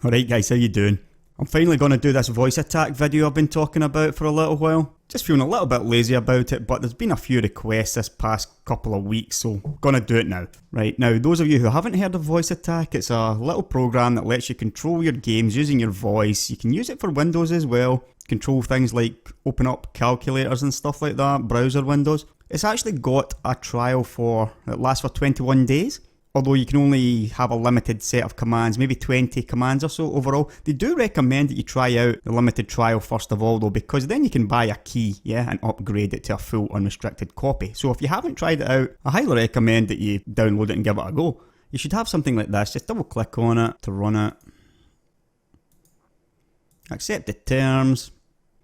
Alright guys, how you doing? I'm finally going to do this voice attack video I've been talking about for a little while. Just feeling a little bit lazy about it, but there's been a few requests this past couple of weeks, so I'm going to do it now. Right, now those of you who haven't heard of voice attack, it's a little program that lets you control your games using your voice. You can use it for Windows as well. Control things like open up calculators and stuff like that, browser windows. It's actually got a trial that lasts for 21 days. Although you can only have a limited set of commands, maybe 20 commands or so overall. They do recommend that you try out the limited trial first of all though, because then you can buy a key, yeah, and upgrade it to a full unrestricted copy. So if you haven't tried it out, I highly recommend that you download it and give it a go. You should have something like this, just double click on it to run it. Accept the terms.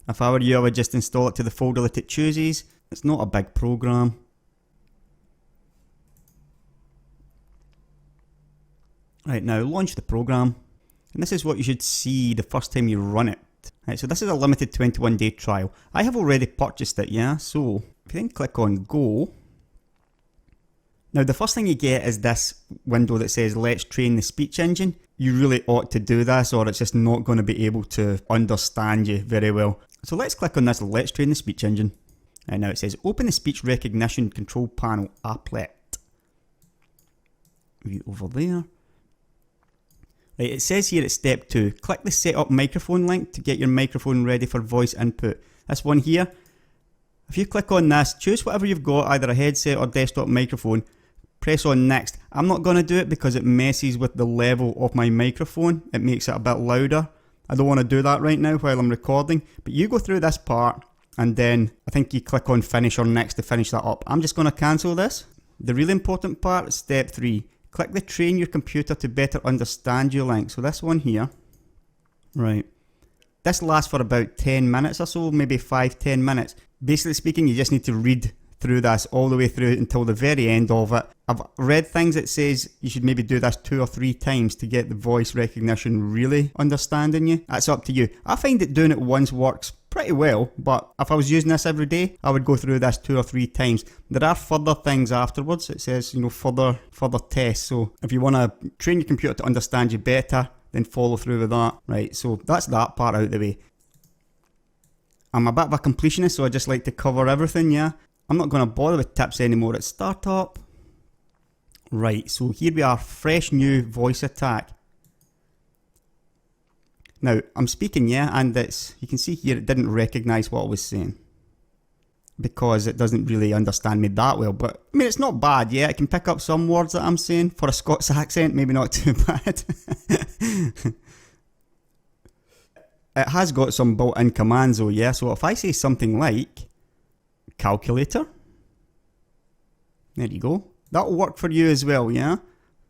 If I were you, I would just install it to the folder that it chooses. It's not a big program. Right, now launch the program, and this is what you should see the first time you run it. Right, so this is a limited 21-day trial. I have already purchased it, yeah, so if you then click on go. Now the first thing you get is this window that says let's train the speech engine. You really ought to do this or it's just not going to be able to understand you very well. So let's click on this let's train the speech engine. And now it says open the speech recognition control panel applet. View over there. Right, it says here at step 2, click the setup microphone link to get your microphone ready for voice input. This one here, if you click on this, choose whatever you've got, either a headset or desktop microphone, press on next. I'm not going to do it because it messes with the level of my microphone, it makes it a bit louder. I don't want to do that right now while I'm recording, but you go through this part and then I think you click on finish or next to finish that up. I'm just going to cancel this. The really important part is step 3. Click the train your computer to better understand you link. So this one here, right. This lasts for about 10 minutes or so, maybe 5-10 minutes. Basically speaking, you just need to read through this all the way through until the very end of it. I've read things that says you should maybe do this 2 or 3 times to get the voice recognition really understanding you. That's up to you. I find that doing it once works pretty well, but if I was using this every day, I would go through this 2 or 3 times. There are further things afterwards. It says, you know, further tests. So if you want to train your computer to understand you better, then follow through with that. Right, so that's that part out of the way. I'm a bit of a completionist, so I just like to cover everything, yeah. I'm not going to bother with tips anymore at startup. Right, so here we are, fresh new voice attack. Now, I'm speaking, yeah, and you can see here it didn't recognise what I was saying. Because it doesn't really understand me that well, but I mean, it's not bad, yeah, it can pick up some words that I'm saying. For a Scots accent, maybe not too bad. It has got some built-in commands though, yeah, so if I say something like calculator, there you go. That'll work for you as well, yeah?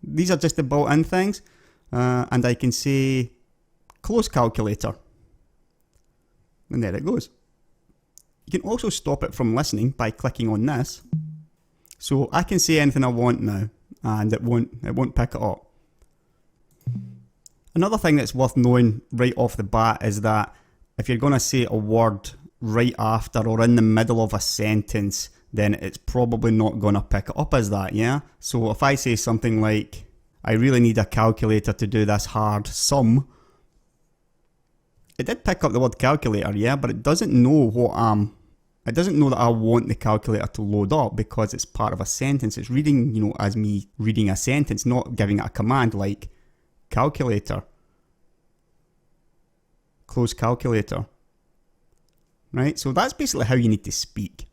These are just the built-in things. And I can say close calculator. And there it goes. You can also stop it from listening by clicking on this. So I can say anything I want now and it won't pick it up. Another thing that's worth knowing right off the bat is that if you're going to say a word right after or in the middle of a sentence, then it's probably not going to pick it up as that, yeah? So if I say something like, I really need a calculator to do this hard sum, it did pick up the word calculator, yeah, but it doesn't know it doesn't know that I want the calculator to load up because it's part of a sentence. It's reading, you know, as me reading a sentence, not giving it a command like calculator, close calculator. Right, so that's basically how you need to speak.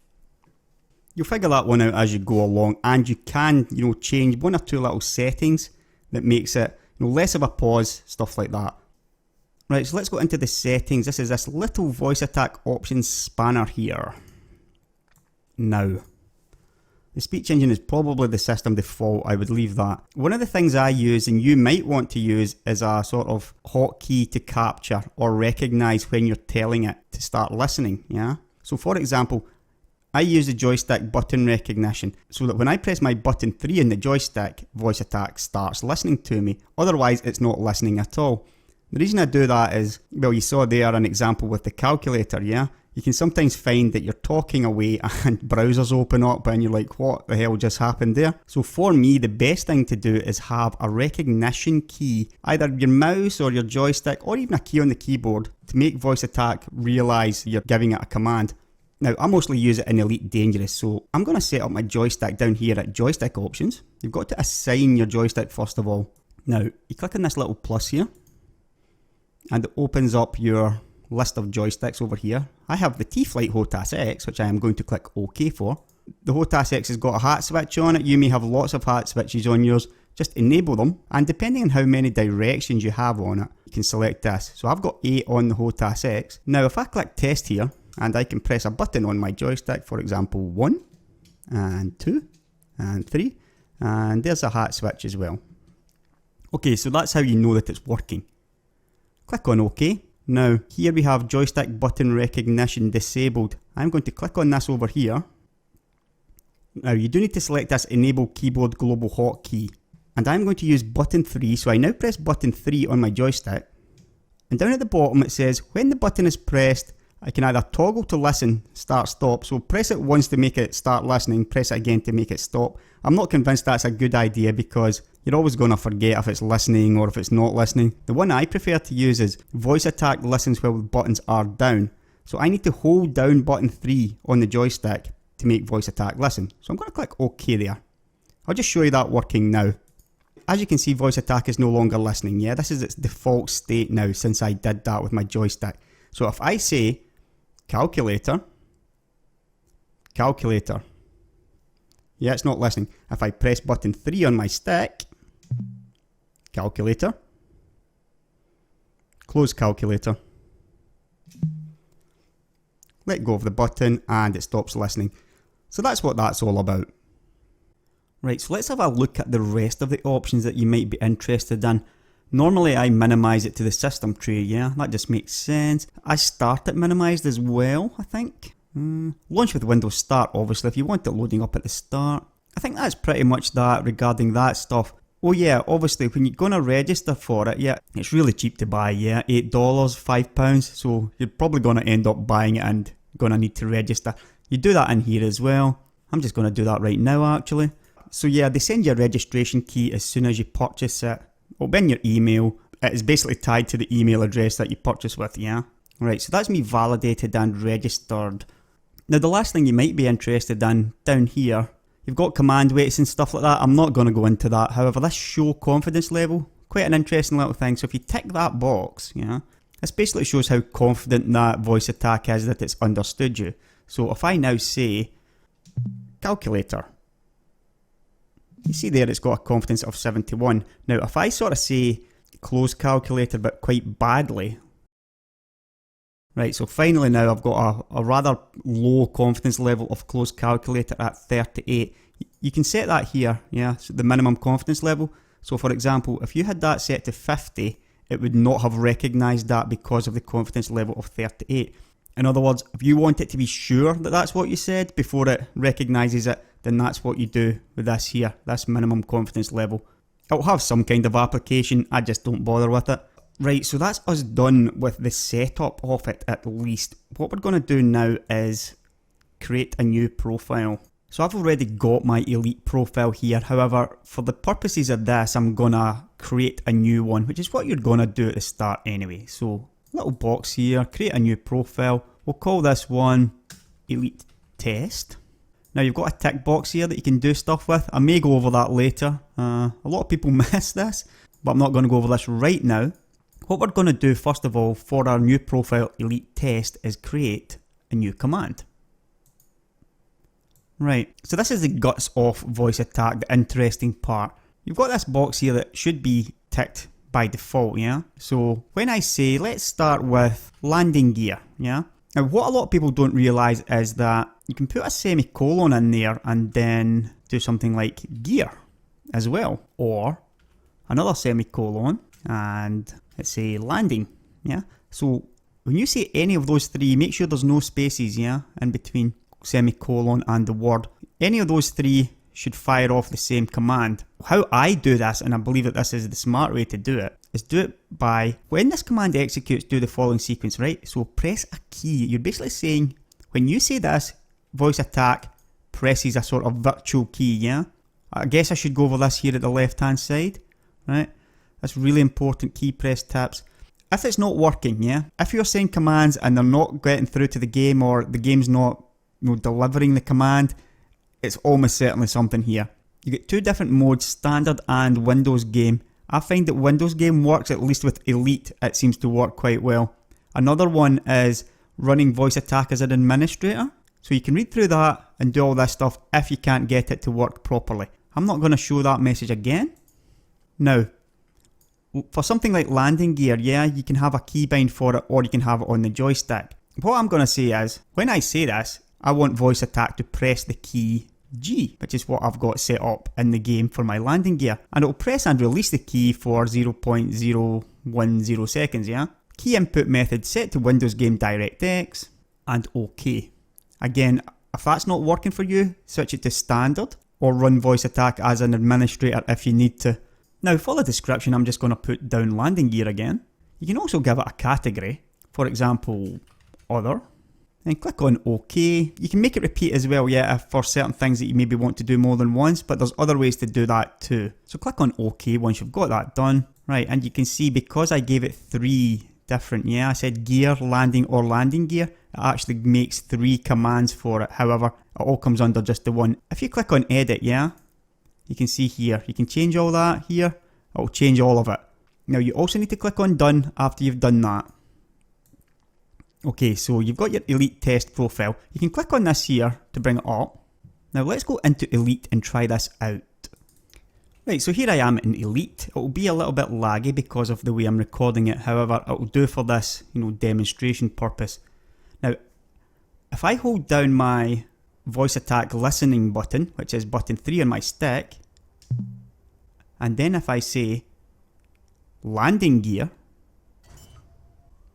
You'll figure that one out as you go along, and you can, you know, change 1 or 2 little settings that makes it, you know, less of a pause, stuff like that. Right, so let's go into the settings. This is this little voice attack options spanner here. Now, the speech engine is probably the system default, I would leave that. One of the things I use, and you might want to use, is a sort of hotkey to capture or recognise when you're telling it to start listening, yeah? So for example, I use the joystick button recognition so that when I press my button 3 in the joystick, voice attack starts listening to me. Otherwise, it's not listening at all. The reason I do that is, well, you saw there an example with the calculator, yeah? You can sometimes find that you're talking away and browsers open up and you're like, what the hell just happened there? So for me, the best thing to do is have a recognition key, either your mouse or your joystick or even a key on the keyboard to make voice attack realise you're giving it a command. Now, I mostly use it in Elite Dangerous, so I'm going to set up my joystick down here at joystick options. You've got to assign your joystick first of all. Now, you click on this little plus here and it opens up your list of joysticks over here. I have the T-Flight HOTAS X, which I am going to click OK for. The HOTAS X has got a hat switch on it. You may have lots of hat switches on yours. Just enable them, and depending on how many directions you have on it, you can select this. So I've got 8 on the HOTAS X. Now if I click test here, and I can press a button on my joystick, for example 1, and 2, and 3, and there's a hat switch as well. Okay, so that's how you know that it's working. Click on OK. Now, here we have joystick button recognition disabled. I'm going to click on this over here. Now, you do need to select this enable keyboard global hotkey. And I'm going to use button 3, so I now press button 3 on my joystick. And down at the bottom it says, when the button is pressed, I can either toggle to listen, start, stop. So press it once to make it start listening, press it again to make it stop. I'm not convinced that's a good idea because you're always going to forget if it's listening or if it's not listening. The one I prefer to use is voice attack listens while the buttons are down. So I need to hold down button 3 on the joystick to make voice attack listen. So I'm going to click OK there. I'll just show you that working now. As you can see, voice attack is no longer listening. Yeah, this is its default state now since I did that with my joystick. So if I say calculator, calculator, yeah, it's not listening. If I press button 3 on my stick, calculator, close calculator, let go of the button and it stops listening. So that's what that's all about. Right, so let's have a look at the rest of the options that you might be interested in. Normally I minimise it to the system tray, yeah, that just makes sense. I start it minimised as well, I think. Launch with Windows Start, obviously, if you want it loading up at the start. I think that's pretty much that regarding that stuff. Oh yeah, obviously when you're going to register for it, yeah, it's really cheap to buy, yeah, $8, £5, so you're probably going to end up buying it and going to need to register. You do that in here as well. I'm just going to do that right now actually. So yeah, they send you a registration key as soon as you purchase it. It'll be in your email. It is basically tied to the email address that you purchase with, yeah? Right, so that's me validated and registered. Now the last thing you might be interested in down here, you've got command weights and stuff like that. I'm not going to go into that. However, this show confidence level, quite an interesting little thing. So if you tick that box, yeah, this basically shows how confident that voice attack is that it's understood you. So if I now say calculator, you see there it's got a confidence of 71. Now if I sort of say close calculator but quite badly, right, so finally now I've got a rather low confidence level of close calculator at 38. You can set that here, yeah, so the minimum confidence level. So for example, if you had that set to 50, it would not have recognised that because of the confidence level of 38. In other words, if you want it to be sure that that's what you said before it recognises it, then that's what you do with this here, this minimum confidence level. It'll have some kind of application, I just don't bother with it. Right, so that's us done with the setup of it at least. What we're going to do now is create a new profile. So I've already got my Elite profile here, however, for the purposes of this, I'm going to create a new one, which is what you're going to do at the start anyway. So, little box here, create a new profile. We'll call this one Elite Test. Now you've got a tick box here that you can do stuff with. I may go over that later. A lot of people miss this, but I'm not going to go over this right now. What we're going to do first of all for our new profile Elite Test is create a new command. Right, so this is the guts off voice attack, the interesting part. You've got this box here that should be ticked by default, yeah? So when I say, let's start with landing gear, yeah? Now what a lot of people don't realise is that you can put a semicolon in there and then do something like gear as well. Or another semicolon and let's say landing, yeah? So when you say any of those three, make sure there's no spaces, yeah, in between semicolon and the word. Any of those three should fire off the same command. How I do this, and I believe that this is the smart way to do it, is do it by, when this command executes, do the following sequence, right? So press a key. You're basically saying, when you say this, voice attack presses a sort of virtual key, yeah? I guess I should go over this here at the left hand side, right? That's really important key press tips. If it's not working, yeah? If you're saying commands and they're not getting through to the game, or the game's not delivering the command, it's almost certainly something here. You get two different modes, standard and Windows game. I find that Windows game works, at least with Elite, it seems to work quite well. Another one is running voice attack as an administrator. So you can read through that and do all this stuff if you can't get it to work properly. I'm not going to show that message again. Now, for something like landing gear, yeah, you can have a keybind for it, or you can have it on the joystick. What I'm going to say is, when I say this, I want voice attack to press the key G, which is what I've got set up in the game for my landing gear. And it'll press and release the key for 0.010 seconds, yeah? Key input method set to Windows Game DirectX, and OK. Again, if that's not working for you, switch it to standard, or run voice attack as an administrator if you need to. Now for the description, I'm just going to put down landing gear again. You can also give it a category, for example, other. And click on OK. You can make it repeat as well, yeah, for certain things that you maybe want to do more than once, but there's other ways to do that too. So click on OK once you've got that done. Right, and you can see because I gave it 3 different, yeah, I said gear, landing, or landing gear, it actually makes 3 commands for it. However, it all comes under just the one. If you click on edit, yeah, you can see here, you can change all that here, it'll change all of it. Now you also need to click on done after you've done that. Okay, so you've got your Elite test profile. You can click on this here to bring it up. Now let's go into Elite and try this out. Right, so here I am in Elite. It will be a little bit laggy because of the way I'm recording it. However, it will do for this, demonstration purpose. Now, if I hold down my voice attack listening button, which is button 3 on my stick, and then if I say landing gear,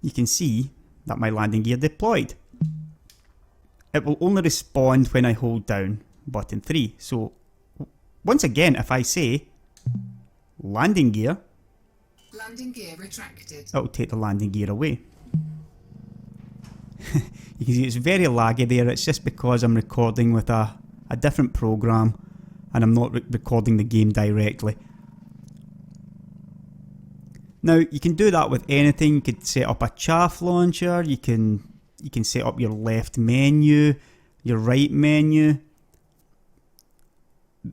you can see that my landing gear deployed. It will only respond when I hold down button 3. So once again, if I say landing gear retracted, it will take the landing gear away. You can see it's very laggy there. It's just because I'm recording with a different program and I'm not recording the game directly. Now you can do that with anything. You could set up a chaff launcher, you can set up your left menu, your right menu.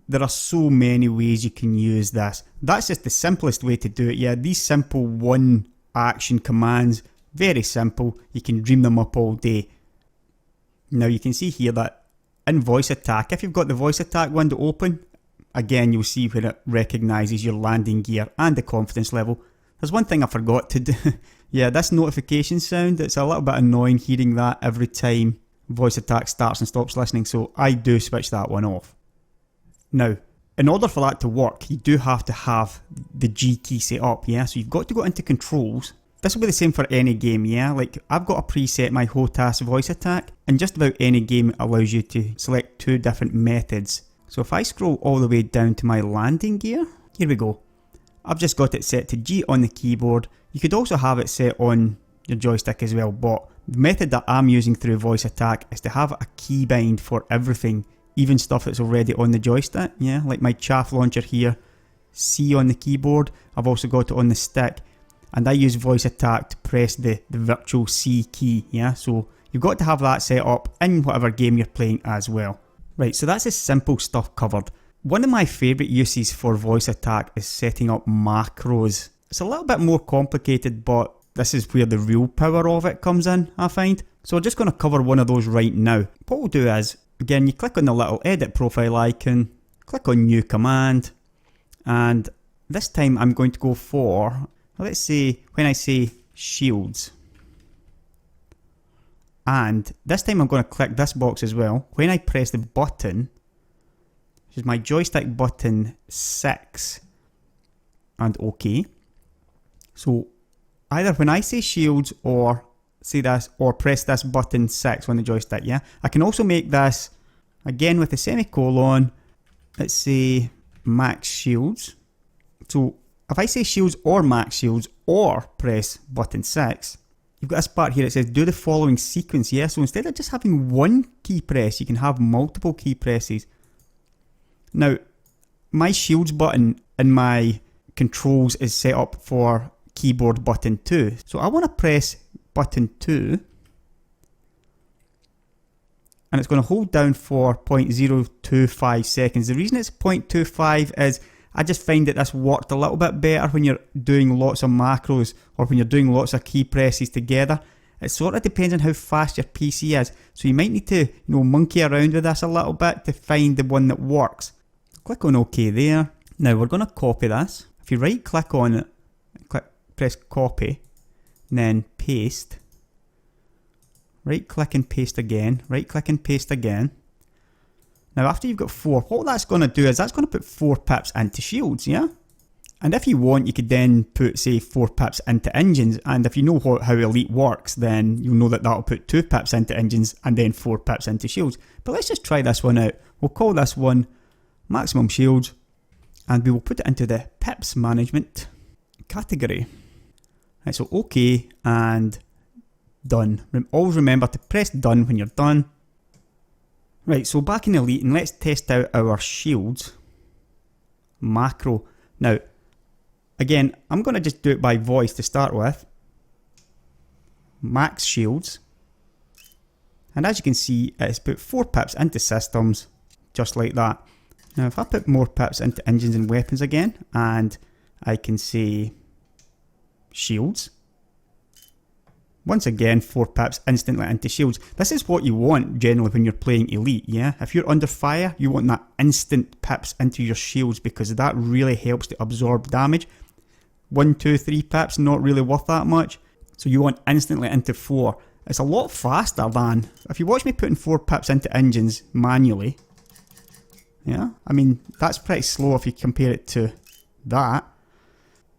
There are so many ways you can use this. That's just the simplest way to do it. Yeah, these simple one action commands, very simple. You can dream them up all day. Now you can see here that in voice attack, if you've got the voice attack window open, again you'll see where it recognises your landing gear and the confidence level. There's one thing I forgot to do. Yeah, this notification sound, it's a little bit annoying hearing that every time voice attack starts and stops listening, so I do switch that one off. Now, in order for that to work, you do have to have the G key set up, yeah? So you've got to go into controls. This will be the same for any game, yeah? Like, I've got a preset, my HOTAS voice attack, and just about any game allows you to select 2 different methods. So if I scroll all the way down to my landing gear, here we go. I've just got it set to G on the keyboard. You could also have it set on your joystick as well, but the method that I'm using through voice attack is to have a keybind for everything, even stuff that's already on the joystick, yeah, like my chaff launcher here, C on the keyboard. I've also got it on the stick, and I use voice attack to press the virtual C key, yeah, so you've got to have that set up in whatever game you're playing as well. Right, so that's the simple stuff covered. One of my favourite uses for voice attack is setting up macros. It's a little bit more complicated, but this is where the real power of it comes in, I find. So I'm just going to cover one of those right now. What we'll do is, again, you click on the little edit profile icon, click on new command, and this time I'm going to go for, let's say, when I say shields. And this time I'm going to click this box as well. When I press the button, which is my joystick button 6 and OK. So either when I say shields or say this or press this button 6 on the joystick, yeah, I can also make this again with a semicolon let's say max shields. So if I say shields or max shields or press button 6, you've got this part here that says do the following sequence, yeah? So instead of just having one key press, you can have multiple key presses. Now, my shields button in my controls is set up for keyboard button 2. So I want to press button 2, and it's going to hold down for 0.025 seconds. The reason it's 0.25 is I just find that this worked a little bit better when you're doing lots of macros or when you're doing lots of key presses together. It sort of depends on how fast your PC is. So you might need to, monkey around with this a little bit to find the one that works. Click on OK there. Now we're going to copy this. If you right click on it, press copy, and then paste. Right click and paste again. Right click and paste again. Now after you've got 4, what that's going to do is that's going to put 4 pips into shields, yeah? And if you want, you could then put, say, 4 pips into engines, and if you know how Elite works, then you'll know that that'll put 2 pips into engines and then 4 pips into shields. But let's just try this one out. We'll call this one maximum shields, and we will put it into the pips management category. Right, so OK and done. Always remember to press done when you're done. Right, so back in Elite, and let's test out our shields macro. Now, again, I'm going to just do it by voice to start with. Max shields. And as you can see, it's put 4 pips into systems, just like that. Now, if I put more pips into engines and weapons again, and I can say shields. Once again, 4 pips instantly into shields. This is what you want generally when you're playing Elite, yeah? If you're under fire, you want that instant pips into your shields because that really helps to absorb damage. 1, 2, 3 pips, not really worth that much. So you want instantly into 4. It's a lot faster than, if you watch me putting 4 pips into engines manually, yeah? I mean, that's pretty slow if you compare it to that.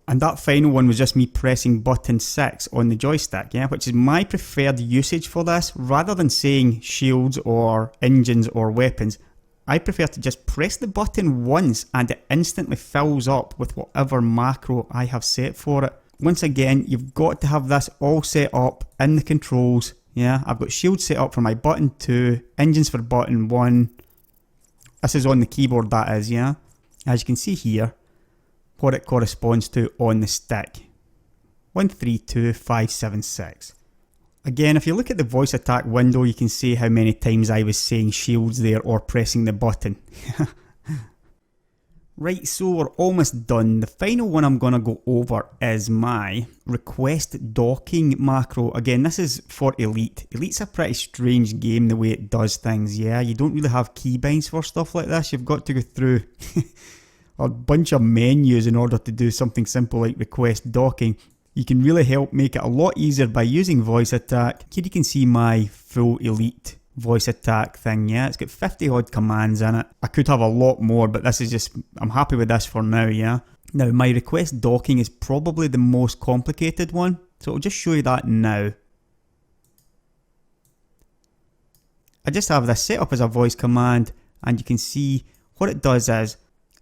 And that final one was just me pressing button 6 on the joystick, yeah, which is my preferred usage for this. Rather than saying shields or engines or weapons, I prefer to just press the button once and it instantly fills up with whatever macro I have set for it. Once again, you've got to have this all set up in the controls, yeah. I've got shields set up for my button 2, engines for button 1. This is on the keyboard, that is, yeah. As you can see here, what it corresponds to on the stick. 132576. Again, if you look at the voice attack window, you can see how many times I was saying shields there or pressing the button. Right, so we're almost done. The final one I'm going to go over is my request docking macro. Again, this is for Elite. Elite's a pretty strange game the way it does things, yeah? You don't really have keybinds for stuff like this. You've got to go through a bunch of menus in order to do something simple like request docking. You can really help make it a lot easier by using voice attack. Here you can see my full Elite voice attack thing, yeah? It's got 50 odd commands in it. I could have a lot more, but this is just, I'm happy with this for now, yeah? Now, my request docking is probably the most complicated one, so I'll just show you that now. I just have this set up as a voice command, and you can see what it does is,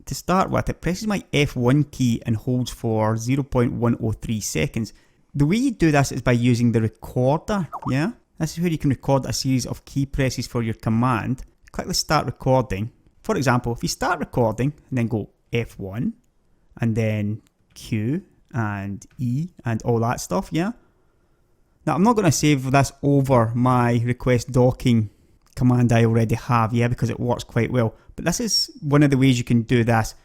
to start with, it presses my F1 key and holds for 0.103 seconds. The way you do this is by using the recorder, yeah? This is where you can record a series of key presses for your command. Click the start recording. For example, if you start recording and then go F1 and then Q and E and all that stuff, yeah? Now, I'm not going to save this over my request docking command I already have, yeah, because it works quite well. But this is one of the ways you can do this.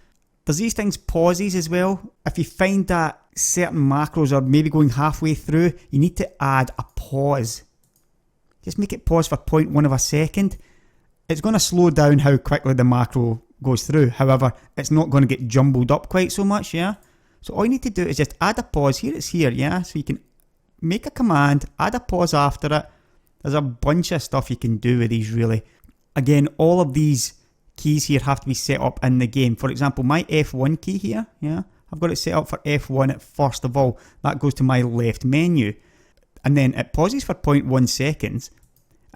There's these things pauses as well. If you find that certain macros are maybe going halfway through, you need to add a pause. Just make it pause for 0.1 of a second. It's going to slow down how quickly the macro goes through. However, it's not going to get jumbled up quite so much, yeah? So all you need to do is just add a pause. Here it's here, yeah? So you can make a command, add a pause after it. There's a bunch of stuff you can do with these, really. Again, all of these keys here have to be set up in the game. For example, my F1 key here, yeah? I've got it set up for F1 at first of all. That goes to my left menu. And then it pauses for 0.1 seconds.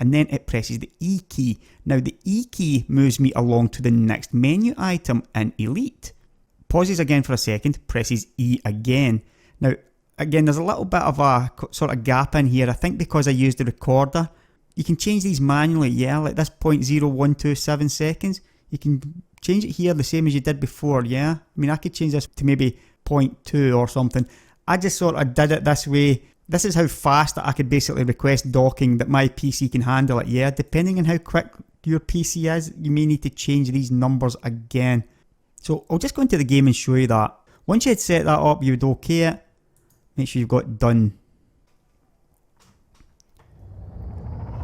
and then it presses the E key. Now the E key moves me along to the next menu item in Elite. Pauses again for a second, presses E again. Now again, there's a little bit of a sort of gap in here, I think because I used the recorder. You can change these manually, yeah, like this 0.0127 seconds. You can change it here the same as you did before, yeah. I mean, I could change this to maybe 0.2 or something. I just sort of did it this way. This is how fast I could basically request docking that my PC can handle it, yeah. Depending on how quick your PC is, you may need to change these numbers again. So I'll just go into the game and show you that. Once you had set that up, you would OK it. Make sure you've got done.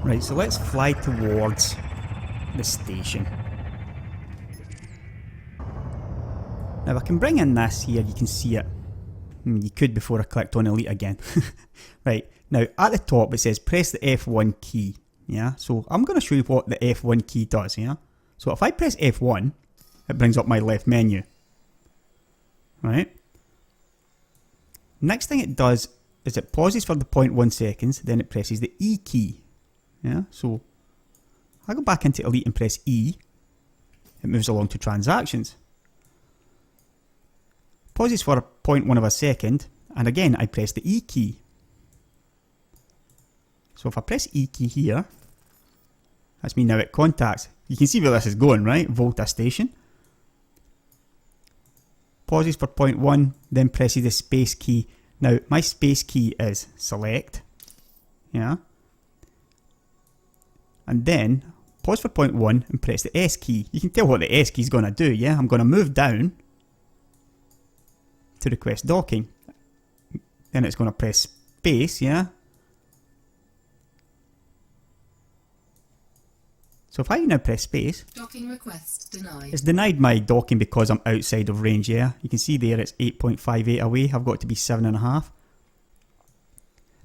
Right, so let's fly towards the station. Now I can bring in this here, you can see it. You could before I clicked on Elite again. Right, now at the top it says press the F1 key. Yeah, so I'm going to show you what the F1 key does, yeah. So if I press F1, it brings up my left menu. Right. Next thing it does is it pauses for the 0.1 seconds, then it presses the E key. Yeah, so I go back into Elite and press E, it moves along to transactions. Pauses for 0.1 of a second, and again I press the E key. So if I press E key here, that's me now at contacts. You can see where this is going, right? Volta station. Pauses for 0.1, then presses the space key. Now my space key is select. Yeah. And then pause for 0.1 and press the S key. You can tell what the S key is going to do, yeah? I'm going to move down to request docking. Then it's going to press space, yeah? So if I now press space, docking request denied. It's denied my docking because I'm outside of range, yeah? You can see there it's 8.58 away. I've got to be 7.5.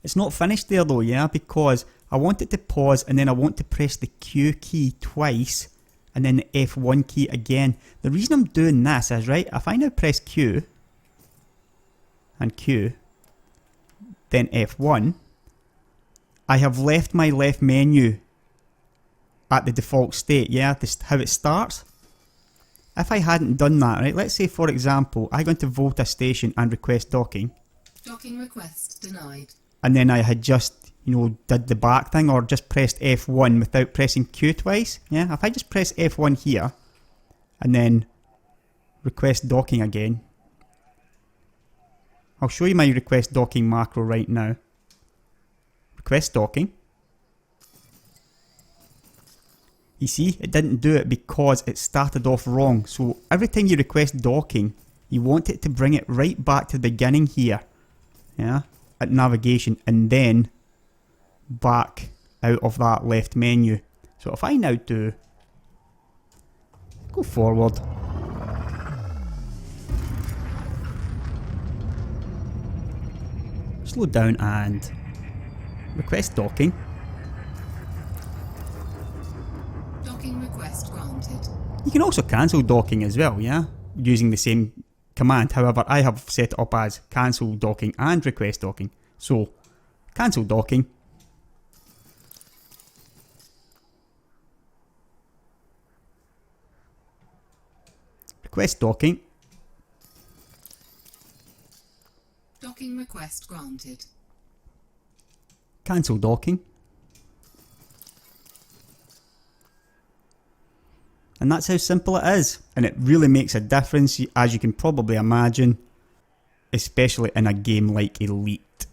It's not finished there though, yeah? Because I want it to pause and then I want to press the Q key twice and then the F1 key again. The reason I'm doing this is, right, if I now press Q and Q, then F1, I have left my left menu at the default state, yeah, this how it starts. If I hadn't done that, right, let's say for example, I go into Volta station and request docking. Docking request denied. And then I had just, you know, did the back thing or just pressed F1 without pressing Q twice, yeah, if I just press F1 here and then request docking again, I'll show you my request docking macro right now. Request docking. You see, it didn't do it because it started off wrong. So every time you request docking, you want it to bring it right back to the beginning here. Yeah, at navigation and then back out of that left menu. So if I now do go forward, slow down and request docking. Docking request granted. You can also cancel docking as well, yeah, using the same command. However, I have set it up as cancel docking and request docking. So, cancel docking. Request docking. Docking request granted. Cancel docking. And that's how simple it is. And it really makes a difference, as you can probably imagine, especially in a game like Elite.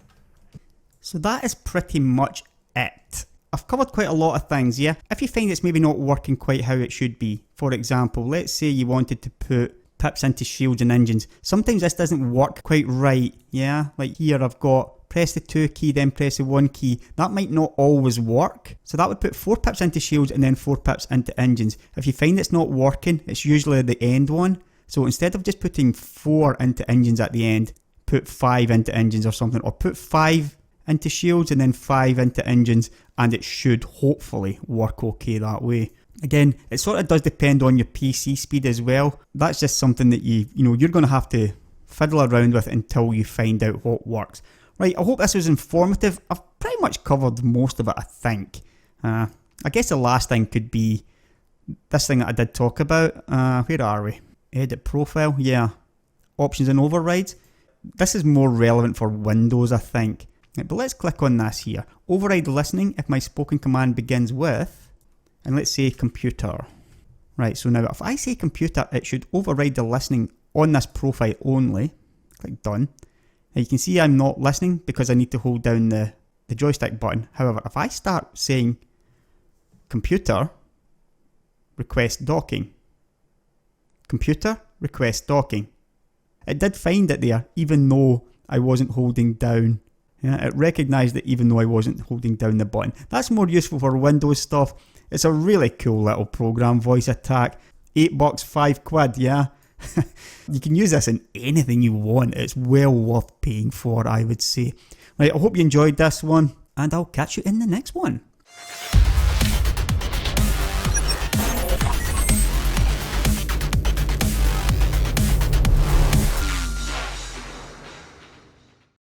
So that is pretty much it. I've covered quite a lot of things, yeah? If you find it's maybe not working quite how it should be, for example, let's say you wanted to put pips into shields and engines. Sometimes this doesn't work quite right, yeah? Like here I've got press the 2 key, then press the 1 key. That might not always work. So that would put 4 pips into shields and then 4 pips into engines. If you find it's not working, it's usually the end one. So instead of just putting 4 into engines at the end, put 5 into engines or something, or put 5 into shields and then 5 into engines, and it should hopefully work okay that way. Again, it sort of does depend on your PC speed as well. That's just something that you're going to have to fiddle around with until you find out what works. Right, I hope this was informative. I've pretty much covered most of it, I think. I guess the last thing could be this thing that I did talk about. Where are we? Edit profile, yeah. Options and overrides. This is more relevant for Windows, I think. But let's click on this here. Override listening if my spoken command begins with, and let's say computer. Right, so now if I say computer, it should override the listening on this profile only. Click done. Now you can see I'm not listening because I need to hold down the joystick button. However, if I start saying computer, request docking. Computer, request docking. It did find it there even though I wasn't holding down. Yeah, it recognised it even though I wasn't holding down the button. That's more useful for Windows stuff. It's a really cool little program, voice attack. $8, £5, yeah. You can use this in anything you want. It's well worth paying for, I would say. Right, I hope you enjoyed this one, and I'll catch you in the next one.